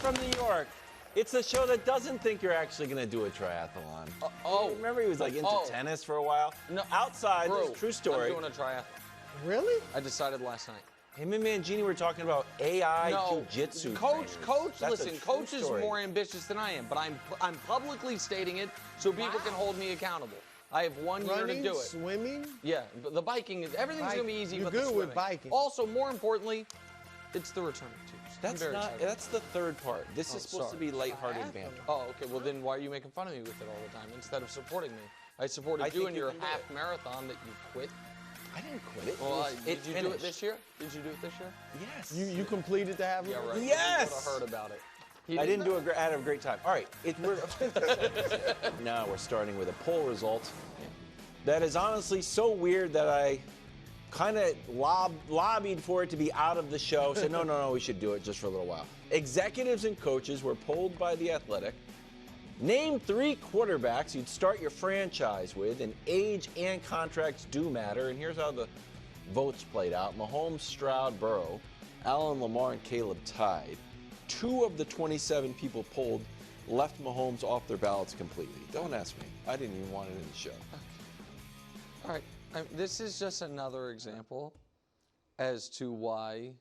from New York. It's a show that doesn't think you're actually going to do a triathlon. Remember he was like into tennis for a while? No. Outside, Bro, this is a true story. I'm doing a triathlon. Really? I decided last night. Him and Mangini were talking about AI jiu-jitsu Coach, trainers. listen, Coach is more ambitious than I am, but I'm publicly stating it so people can hold me accountable. I have 1 year to do it. Swimming? Yeah, the biking, everything's going to be easy You're but the good swimming. with biking. Also, more importantly, it's the return of twos. That's the third part. This is supposed to be lighthearted banter. Oh, okay. Well, then why are you making fun of me with it all the time instead of supporting me? I supported you in your half marathon that you quit. I didn't quit it. Well, did you do it this year? Did you do it this year? Yes. You completed the half? Yeah, right. Yes. You would have heard about it. I didn't do I had a great time. All right. Now we're starting with a poll result that is honestly so weird that I kind of lobbied for it to be out of the show. Said, no, we should do it just for a little while. Executives and coaches were polled by The Athletic. Name 3 quarterbacks you'd start your franchise with, and age and contracts do matter. And here's how the votes played out. Mahomes, Stroud, Burrow, Allen, Lamar, and Caleb tied. 2 of the 27 people polled left Mahomes off their ballots completely. Don't ask me. I didn't even want it in the show. All right. This is just another example as to why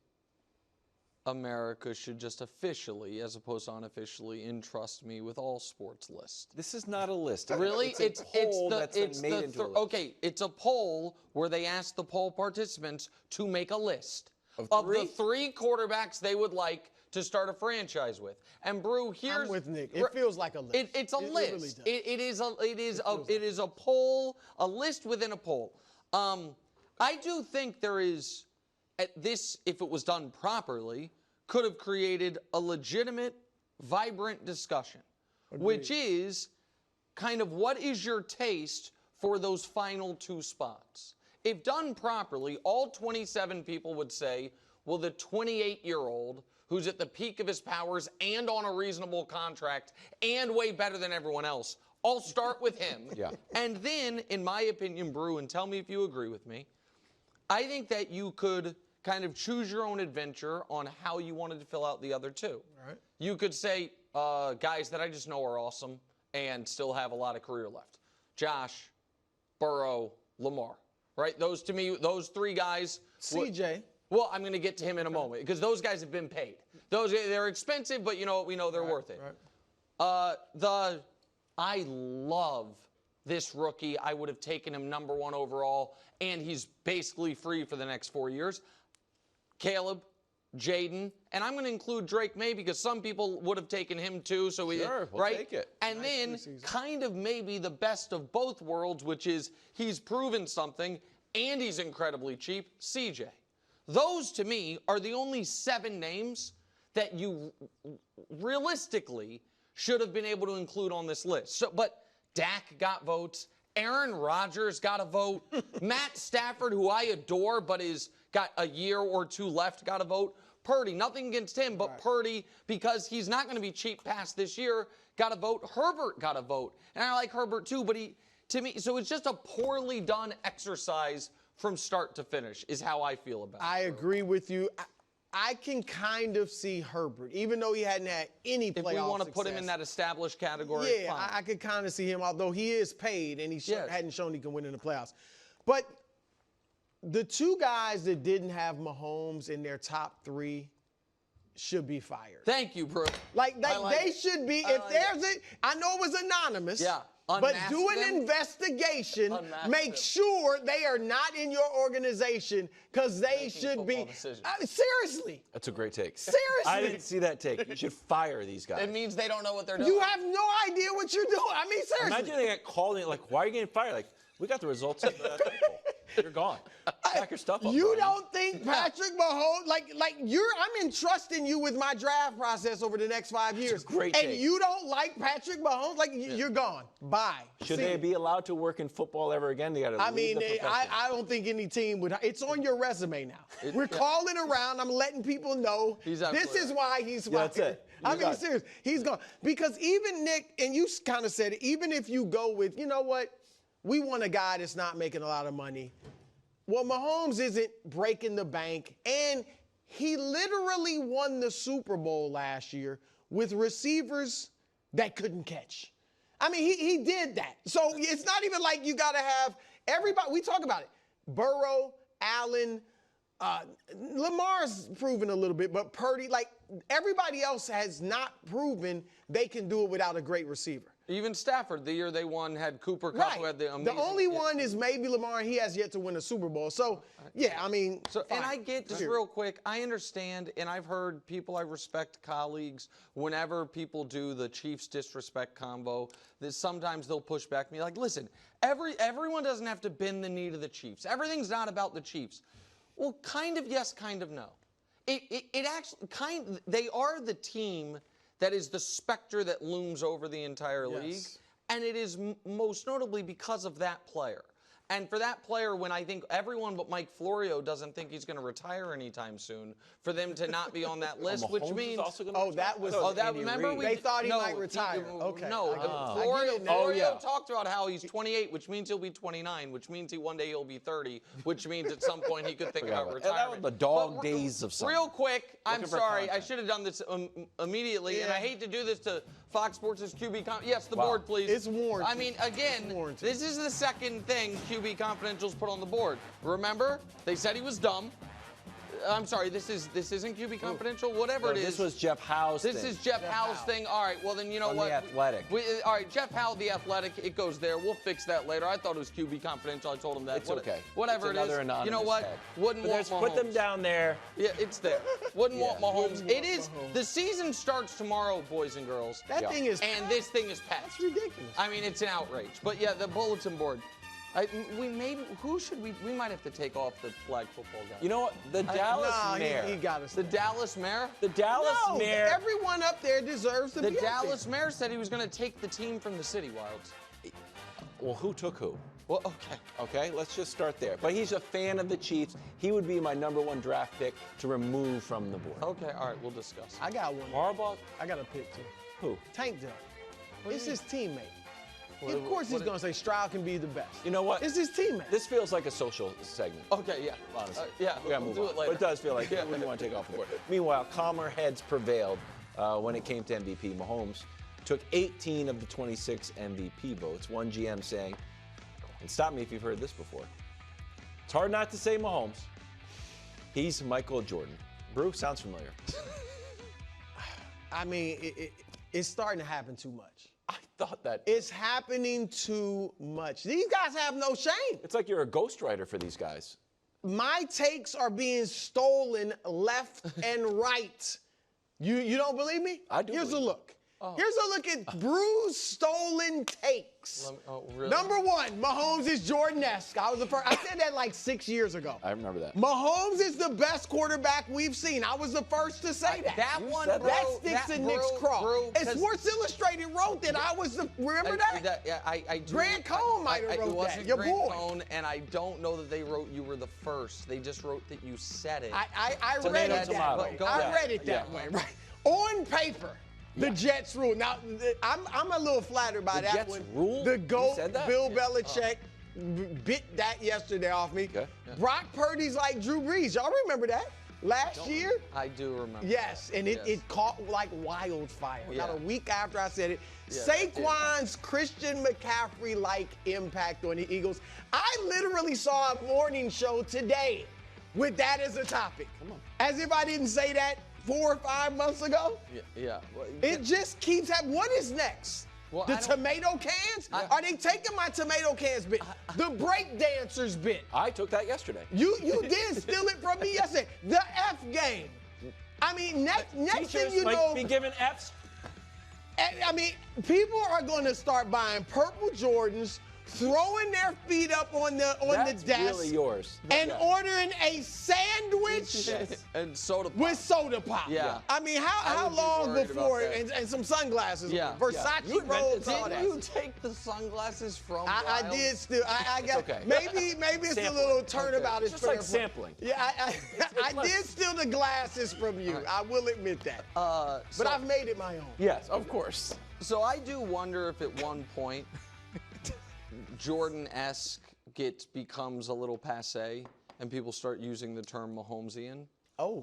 America should just officially, as opposed to unofficially, entrust me with all sports lists. This is not a list. Really? It's a poll that's been made into a list. Okay, it's a poll where they ask the poll participants to make a list of the 3 quarterbacks they would like to start a franchise with. And Brew, here's I'm with Nick. It feels like a list. It's a list. It is a poll, a list within a poll. I do think there is, if it was done properly, could have created a legitimate, vibrant discussion, which is kind of what is your taste for those final 2 spots. If done properly, all 27 people would say, well, the 28-year-old who's at the peak of his powers and on a reasonable contract and way better than everyone else, I'll start with him. Yeah. And then, in my opinion, Brew, and tell me if you agree with me, I think that you could kind of choose your own adventure on how you wanted to fill out the other 2. Right. You could say, guys that I just know are awesome and still have a lot of career left. Josh, Burrow, Lamar. Right? Those, to me, those 3 guys. CJ. Well, I'm going to get to him in a moment because those guys have been paid. They're expensive, but we know they're worth it. Right. I love this rookie. I would have taken him number 1 overall, and he's basically free for the next 4 years. Caleb, Jaden, and I'm going to include Drake May because some people would have taken him too. So we'll take it. And then kind of maybe the best of both worlds, which is he's proven something and he's incredibly cheap, CJ. Those, to me, are the only 7 names that you realistically should have been able to include on this list. But Dak got votes. Aaron Rodgers got a vote. Matt Stafford, who I adore but is got a year or 2 left, got a vote. Purdy, nothing against him, but Purdy, because he's not going to be cheap past this year, got a vote. Herbert got a vote. And I like Herbert too, but so it's just a poorly done exercise from start to finish is how I feel about it. I agree with you. I can kind of see Herbert, even though he hadn't had any playoff success. If we want to put him in that established category, yeah, fine. I could kind of see him, although he is paid and he hadn't shown he can win in the playoffs. But the 2 guys that didn't have Mahomes in their top 3 should be fired. Thank you, bro. They should be. I know it was anonymous. Yeah. But do an investigation. Make sure they are not in your organization because they should be. Seriously. That's a great take. Seriously. I didn't see that take. You should fire these guys. It means they don't know what they're doing. You have no idea what you're doing. I mean, seriously. Imagine they get called in, like, why are you getting fired? Like, we got the results of the poll. You're gone. Pack your stuff up. You don't think Patrick Mahomes, I'm entrusting you with my draft process over the next 5 years. That's a great and take. you don't like Patrick Mahomes? You're gone. Bye. Should they be allowed to work in football ever again? They got to leave the profession. I don't think any team would. It's on your resume now. We're calling around. I'm letting people know this is why he's fired. That's it. I mean, serious. He's gone. Because even Nick, and you kind of said it, even if you go with, you know what, we want a guy that's not making a lot of money. Well, Mahomes isn't breaking the bank, and he literally won the Super Bowl last year with receivers that couldn't catch. I mean, he did that. So it's not even like you got to have everybody. We talk about it. Burrow, Allen, Lamar's proven a little bit, but Purdy, like everybody else has not proven they can do it without a great receiver. Even Stafford, the year they won, had Cooper Kupp, who had the amazing. The only one is maybe Lamar, and he has yet to win a Super Bowl. So, yeah, I mean. So, and I get, just real quick, I understand, and I've heard people I respect, colleagues, whenever people do the Chiefs disrespect combo, that sometimes they'll push back at me like, listen, everyone doesn't have to bend the knee to the Chiefs. Everything's not about the Chiefs. Well, kind of yes, kind of no. It actually, they are the team that is the specter that looms over the entire league. And it is most notably because of that player. And for that player, when I think everyone but Mike Florio doesn't think he's going to retire anytime soon, for them to not be on that list, which means remember they thought he might retire. Florio talked about how he's 28, which means he'll be 29, which means one day he'll be 30, which means at some point he could think about retirement. That was the dog days of summer. Real quick, I'm sorry, I should have done this immediately, and I hate to do this to Fox Sports' QB. Yes, the board, please. It's warranted. I mean, again, this is the second thing QB Confidential's put on the board. Remember, they said he was dumb. I'm sorry, this isn't QB Confidential, whatever it is. This was Jeff Howe's thing. This is Jeff Howe's thing. All right, well then you know what? The Athletic. All right, Jeff Howe, The Athletic, it goes there. We'll fix that later. I thought it was QB Confidential. I told him that. It's okay. Whatever it's it is. Anonymous you know what? head. Wouldn't want Mahomes. Put them down there. Yeah, it's there. Wouldn't want Mahomes. It is. The season starts tomorrow, boys and girls. That thing is. And this thing is passed. That's ridiculous. I mean, it's an outrage. But yeah, the bulletin board. We might have to take off the flag football guy. You know what? The Dallas Mayor. He got us. The Dallas Mayor? The Dallas Mayor. Everyone up there deserves to be. The Dallas Mayor said he was going to take the team from the City Wilds. Well, who took who? Well, okay. Okay, let's just start there. But he's a fan of the Chiefs. He would be my #1 draft pick to remove from the board. Okay, all right, we'll discuss. I got one. Harbaugh? I got a pick too. Who? Tank Dell. It's his teammate. Of course he's going to say Stroud can be the best. You know what? It's his teammate. This feels like a social segment. Okay, yeah. Honestly. Yeah, we got to move do on. it later. But it does feel like we want to take off the board. Meanwhile, calmer heads prevailed when it came to MVP. Mahomes took 18 of the 26 MVP votes. One GM saying, and stop me if you've heard this before, it's hard not to say Mahomes. He's Michael Jordan. Brew, sounds familiar. I mean, it's starting to happen too much. I thought that. It's happening too much. These guys have no shame. It's like you're a ghostwriter for these guys. My takes are being stolen left and right. You don't believe me? I do. Here's a look. Here's a look at Brew's stolen takes. Really? Number 1, Mahomes is Jordan-esque. I said that like 6 years ago. I remember that. Mahomes is the best quarterback we've seen. I was the first to say that. That sticks in Nick's craw. And Sports Illustrated wrote that. I was the. Remember that? I do. Grant Cohn might have wrote that. Your Grant boy. Cohn, and I don't know that they wrote you were the first. They just wrote that you said it. I read it that way. I read it that way. Right. On paper. The Jets rule. Now, I'm a little flattered by that Jets one. rule? The GOAT, Bill Okay. Belichick, bit that yesterday off me. Okay. Yeah. Brock Purdy's like Drew Brees. Y'all remember that? Last year? I do remember. Yes, and it caught like wildfire. Yeah. Not a week after I said it. Yeah, Saquon's Christian McCaffrey-like impact on the Eagles. I literally saw a morning show today with that as a topic. Come on. As if I didn't say that 4 or 5 months ago. Yeah. Well, it just keeps happening. What is next? Well, the tomato cans? Are they taking my tomato cans bit? The break dancers bit. I took that yesterday. You did steal it from me yesterday. The F game. I mean, next thing you know, be given Fs. I mean, people are going to start buying purple Jordans, throwing their feet up on the desk. That's really yours. And ordering a sandwich and soda pop. with soda pop. Yeah. I mean, how long before and some sunglasses? Yeah. Versace robes. Didn't you take the sunglasses from I did still. I got okay. maybe it's a little turnabout. Just like sampling. Yeah, I did steal the glasses from you. Right. I will admit that. But I've made it my own. Yes, of course. So I do wonder if at one point Jordan-esque becomes a little passé and people start using the term Mahomesian.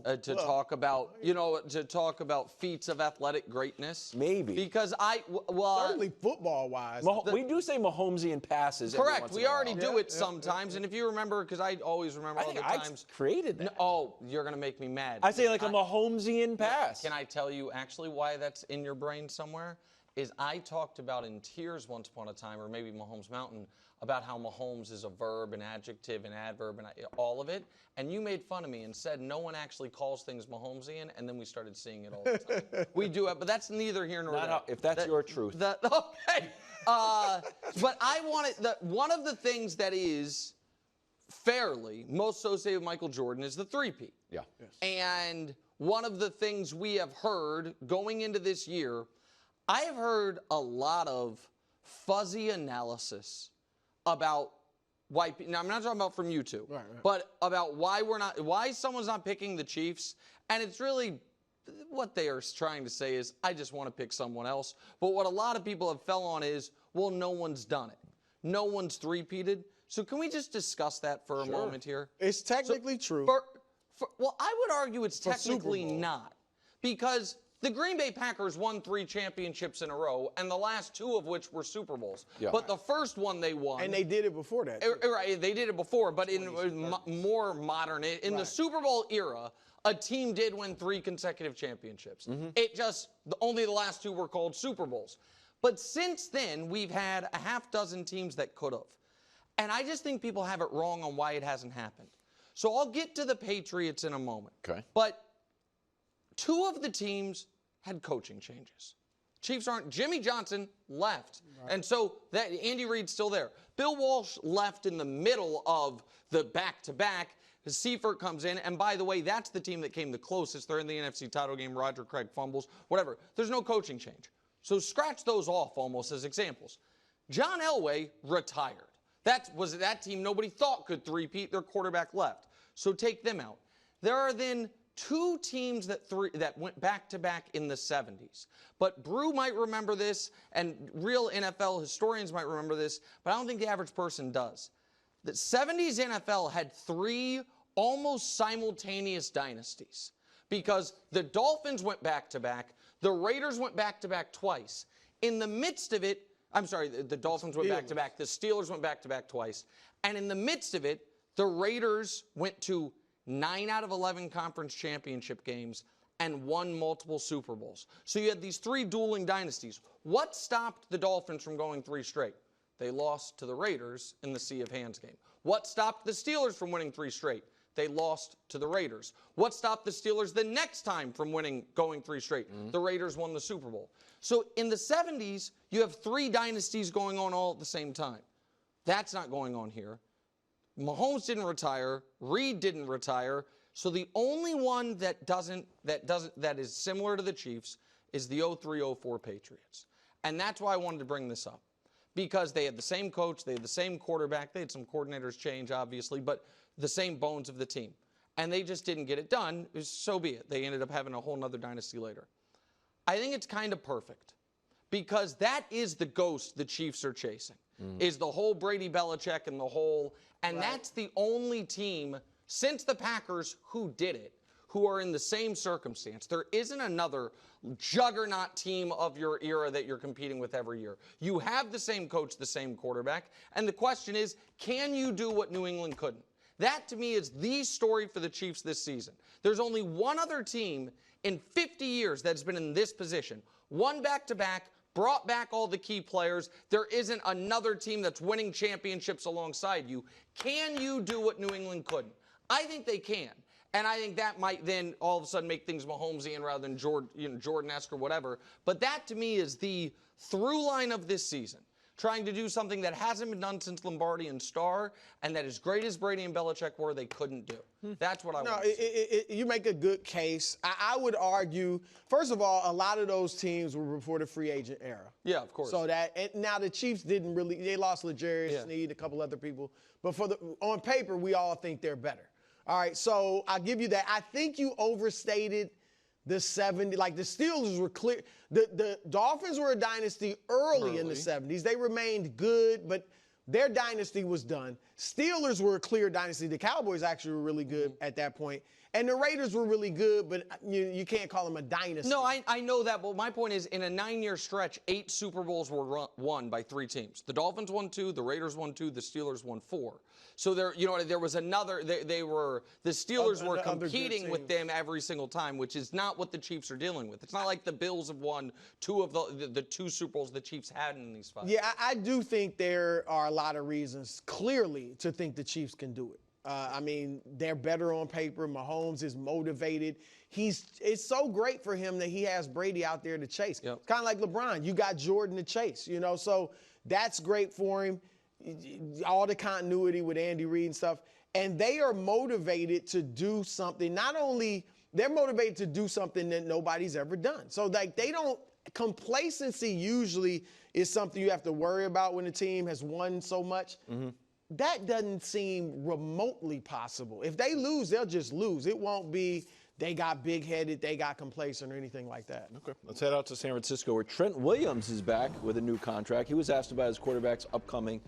to talk about, to talk about feats of athletic greatness. Maybe. Because certainly football-wise. We do say Mahomesian passes. Correct. We already do it sometimes. And if you remember, because I always remember all the times. I created that. Oh, you're going to make me mad. I say like a Mahomesian pass. Can I tell you actually why that's in your brain somewhere? Is I talked about in tears once upon a time, or maybe Mahomes Mountain, about how Mahomes is a verb, an adjective, an adverb, and all of it. And you made fun of me and said no one actually calls things Mahomesian, and then we started seeing it all the time. We do it, but that's neither here nor there. If that's your truth. Okay. But I wanted one of the things that is fairly most associated with Michael Jordan is the three-peat. Yeah. Yes. And one of the things we have heard going into this year, I have heard a lot of fuzzy analysis about why. Now I'm not talking about from you two, right. but about why someone's not picking the Chiefs, and it's really what they are trying to say is I just want to pick someone else. But what a lot of people have fell on is, well, no one's done it, no one's three-peated. So can we just discuss that for a moment here? It's technically true. Well, I would argue it's technically not, because the Green Bay Packers won 3 championships in a row, and the last 2 of which were Super Bowls. Yeah. But the first one they won. And they did it before that. Right, they did it before, but in more modern. In the Super Bowl era, a team did win 3 consecutive championships. It just, only the last 2 were called Super Bowls. But since then, we've had a half dozen teams that could have. And I just think people have it wrong on why it hasn't happened. So I'll get to the Patriots in a moment. Okay. But 2 of the teams had coaching changes. Chiefs aren't. Jimmy Johnson left. Right. And so that Andy Reid's still there. Bill Walsh left in the middle of the back-to-back. Seifert comes in. And by the way, that's the team that came the closest. They're in the NFC title game. Roger Craig fumbles. Whatever. There's no coaching change. So scratch those off almost as examples. John Elway retired. That was that team nobody thought could three-peat. Their quarterback left. So take them out. There are then 2 teams that went back-to-back in the 70s. But Brew might remember this, and real NFL historians might remember this, but I don't think the average person does. The 70s NFL had 3 almost simultaneous dynasties, because the Dolphins went back-to-back, the Raiders went back-to-back twice. In the midst of it, I'm sorry, the Dolphins went back-to-back, the Steelers went back-to-back twice, and in the midst of it, the Raiders went to 9 out of 11 conference championship games and won multiple Super Bowls. So you had these 3 dueling dynasties. What stopped the Dolphins from going 3 straight? They lost to the Raiders in the Sea of Hands game. What stopped the Steelers from winning 3 straight? They lost to the Raiders. What stopped the Steelers the next time from going 3 straight? The Raiders won the Super Bowl. So in the 70s, you have 3 dynasties going on all at the same time. That's not going on here. Mahomes didn't retire. Reid didn't retire. So the only one that is similar to the Chiefs is the 03-04 Patriots. And that's why I wanted to bring this up. Because they had the same coach, they had the same quarterback, they had some coordinators change, obviously, but the same bones of the team. And they just didn't get it done. So be it. They ended up having a whole nother dynasty later. I think it's kind of perfect. Because that is the ghost the Chiefs are chasing. Is the whole Brady Belichick and the whole... And that's the only team since the Packers who did it, who are in the same circumstance. There isn't another juggernaut team of your era that you're competing with every year. You have the same coach, the same quarterback, and the question is, can you do what New England couldn't? That, to me, is the story for the Chiefs this season. There's only one other team in 50 years that's been in this position. Won back-to-back, brought back all the key players. There isn't another team that's winning championships alongside you. Can you do what New England couldn't? I think they can. And I think that might then all of a sudden make things Mahomesian rather than Jordan-esque or whatever. But that, to me, is the through line of this season. Trying to do something that hasn't been done since Lombardi and Starr, and that as great as Brady and Belichick were, they couldn't do. That's what I want to see. You make a good case. I would argue, first of all, a lot of those teams were before the free agent era. Yeah, of course. So now the Chiefs didn't really, they lost L'Jarius Sneed, a couple other people. But on paper, we all think they're better. All right, so I'll give you that. I think you overstated the 70, like the Steelers were clear. The Dolphins were a dynasty early in the 70s. They remained good, but their dynasty was done. Steelers were a clear dynasty. The Cowboys actually were really good at that point. And the Raiders were really good, but you can't call them a dynasty. No, I know that, but my point is, in a 9-year stretch, 8 Super Bowls were won by 3 teams. The Dolphins won 2, the Raiders won 2, the Steelers won 4. So there was another. The Steelers were competing with them every single time, which is not what the Chiefs are dealing with. It's not like the Bills have won 2 of the 2 Super Bowls the Chiefs had in these 5. Yeah, I do think there are a lot of reasons, clearly, to think the Chiefs can do it. I mean, they're better on paper. Mahomes is motivated. It's so great for him that he has Brady out there to chase. Yep. It's kind of like LeBron. You got Jordan to chase, so that's great for him. All the continuity with Andy Reid and stuff. And they are motivated to do something. Not only they're motivated to do something that nobody's ever done. So complacency usually is something you have to worry about when a team has won so much. Mm-hmm. That doesn't seem remotely possible. If they lose, they'll just lose. It won't be they got big-headed, they got complacent, or anything like that. Okay, let's head out to San Francisco, where Trent Williams is back with a new contract. He was asked about his quarterback's upcoming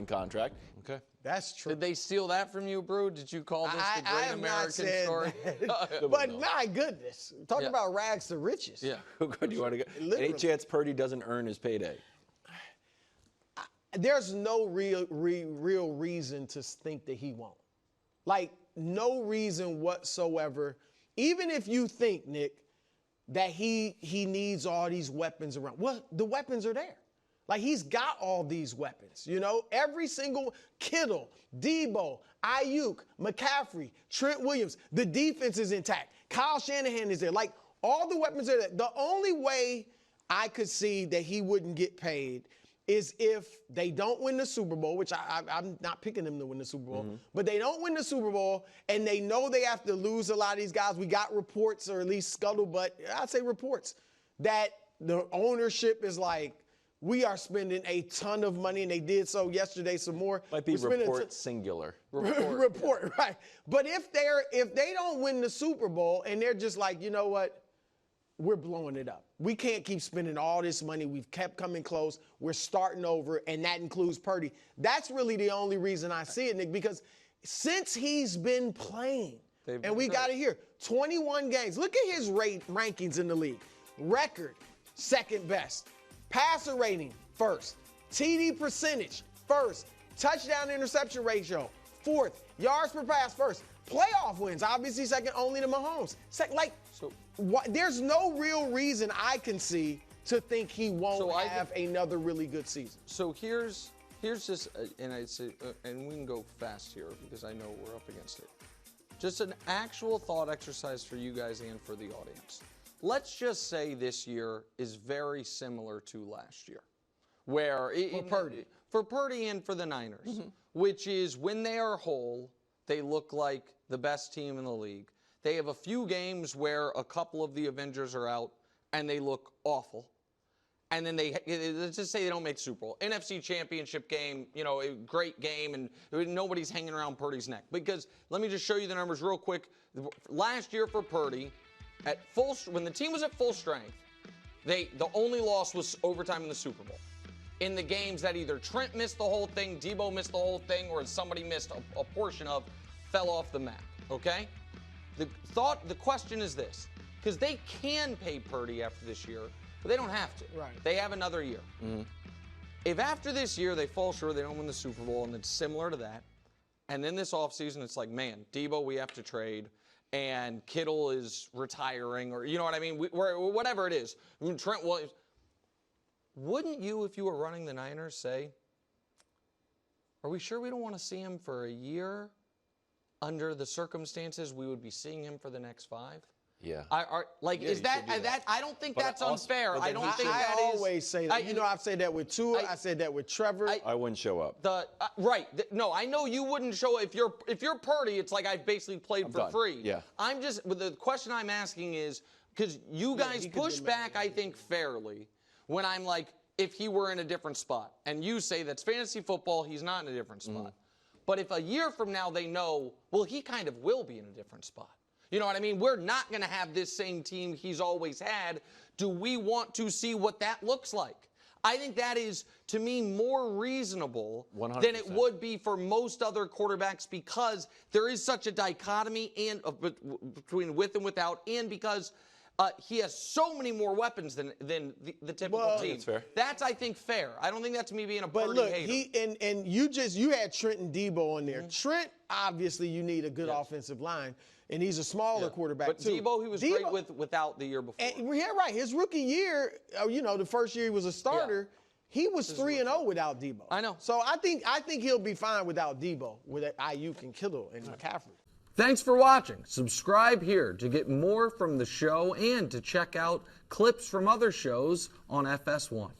contract. Okay, that's true. Did they steal that from you, Brew? Did you call this the great American story? But my goodness, talk about rags to riches. Yeah. Where do you want to go? Any chance Purdy doesn't earn his payday? There's no real reason to think that he won't. Like, no reason whatsoever. Even if you think, Nick, that he needs all these weapons around. Well, the weapons are there. Like, he's got all these weapons, Every single Kittle, Debo, Ayuk, McCaffrey, Trent Williams. The defense is intact. Kyle Shanahan is there. Like, all the weapons are there. The only way I could see that he wouldn't get paid is if they don't win the Super Bowl, which I'm not picking them to win the Super Bowl, but they don't win the Super Bowl, and they know they have to lose a lot of these guys. We got reports, or at least scuttlebutt, I'd say reports, that the ownership is like, we are spending a ton of money, and they did so yesterday some more. Might be report singular. Report, right. But if they don't win the Super Bowl and they're just like, you know what, we're blowing it up. We can't keep spending all this money. We've kept coming close. We're starting over, and that includes Purdy. That's really the only reason I see it, Nick, because since he's been playing, and we got it here, 21 games. Look at his rankings in the league. Record, second best. Passer rating, first. TD percentage, first. Touchdown interception ratio, fourth. Yards per pass, first. Playoff wins, obviously second only to Mahomes. There's no real reason I can see to think he won't have another really good season. So here's just, and I'd say, and we can go fast here because I know we're up against it. Just an actual thought exercise for you guys and for the audience. Let's just say this year is very similar to last year, where for Purdy and for the Niners, which is when they are whole, they look like the best team in the league. They have a few games where a couple of the Avengers are out and they look awful. And then let's just say they don't make Super Bowl. NFC Championship game, a great game, and nobody's hanging around Purdy's neck. Because let me just show you the numbers real quick. Last year for Purdy, when the team was at full strength, the only loss was overtime in the Super Bowl. In the games that either Trent missed the whole thing, Debo missed the whole thing, or somebody missed a portion of, fell off the map, okay? The question is this, because they can pay Purdy after this year, but they don't have to. Right. They have another year. Mm-hmm. If after this year they fall short, they don't win the Super Bowl, and it's similar to that, and then this offseason it's like, man, Debo we have to trade, and Kittle is retiring, or you know what I mean? Whatever it is. I mean, Trent Williams. Wouldn't you, if you were running the Niners, say, are we sure we don't want to see him for a year? Under the circumstances, we would be seeing him for the next 5? Yeah. Is that I don't think that's unfair. I don't think that is. I always say that. I've said that with Tua. I said that with Trevor. I wouldn't show up. No, I know you wouldn't show up. If you're Purdy, it's like I've basically played for free. Yeah. The question I'm asking is, because you guys push back, I think, fairly, when I'm like, if he were in a different spot. And you say that's fantasy football, he's not in a different spot. But if a year from now they know, well, he kind of will be in a different spot. You know what I mean? We're not going to have this same team he's always had. Do we want to see what that looks like? I think that is, to me, more reasonable 100%. than it would be for most other quarterbacks because there is such a dichotomy between with and without, and because he has so many more weapons than the typical team. That's fair. That's, I think, fair. I don't think that's me being a But Purdy look, hater. and you had Trent and Debo on there. Trent, obviously, you need a good offensive line, and he's a smaller quarterback but too. Debo, he was great without the year before. And yeah, right. His rookie year, the first year he was a starter, he was 3-0 without Debo. I know. So I think he'll be fine without Debo, with Ayuk and Kittle and McCaffrey. Thanks for watching. Subscribe here to get more from the show and to check out clips from other shows on FS1.